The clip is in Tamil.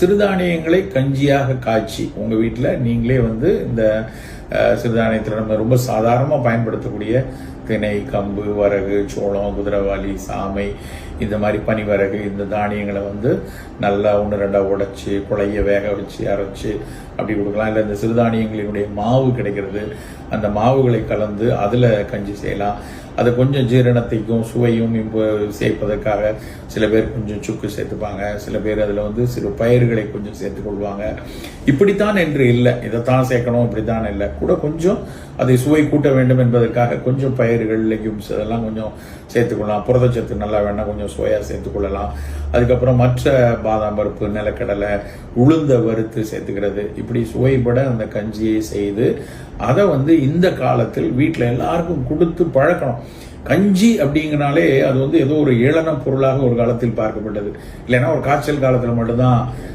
சிறுதானியங்களை கஞ்சியாக காய்ச்சி உங்கள் வீட்டில் நீங்களே வந்து இந்த சிறுதானியத்தில் நம்ம ரொம்ப சாதாரணமாக பயன்படுத்தக்கூடிய திணை, கம்பு, வரகு, சோளம், குதிரைவாலி, சாமை, இந்த மாதிரி பனிவரகு, இந்த தானியங்களை வந்து நல்லா 1-2 உடைச்சி குழைய வேக வச்சு அரைச்சி அப்படி கொடுக்கலாம். இல்லை இந்த சிறுதானியங்களினுடைய மாவு கிடைக்கிறது, அந்த மாவுகளை கலந்து அதில் கஞ்சி செய்யலாம். அதை கொஞ்சம் ஜீரணத்தைக்கும் சுவையும் சேர்ப்பதற்காக சில பேர் கொஞ்சம் சுக்கு சேர்த்துப்பாங்க, சில பேர் அதில் வந்து சிறு பயிர்களை கொஞ்சம் சேர்த்துக்கொள்வாங்க. இப்படித்தான் என்று இல்லை, இதைத்தான் சேர்க்கணும் இப்படித்தான் இல்லை, கூட கொஞ்சம் அதை சுவை கூட்ட வேண்டும் என்பதற்காக கொஞ்சம் பயிர்கள், லெக்யூம்ஸ் அதெல்லாம் கொஞ்சம் சேர்த்துக்கொள்ளலாம். புரதச்சத்து நல்லா வேணா கொஞ்சம் சுவையாக சேர்த்துக்கொள்ளலாம். அதுக்கப்புறம் மற்ற பாதாம் பருப்பு, நிலக்கடலை, உளுந்த வறுத்து சேர்த்துக்கிறது, இப்படி சுவைபட அந்த கஞ்சியை செய்து அதை வந்து இந்த காலத்தில் வீட்டில் எல்லாருக்கும் கொடுத்து பழக்கணும். கஞ்சி அப்படிங்கனாலே அது வந்து ஏதோ ஒரு ஏளன பொருளாக ஒரு காலத்தில் பார்க்கப்பட்டது. இல்லைன்னா ஒரு காய்ச்சல் காலத்தில் மட்டும்தான்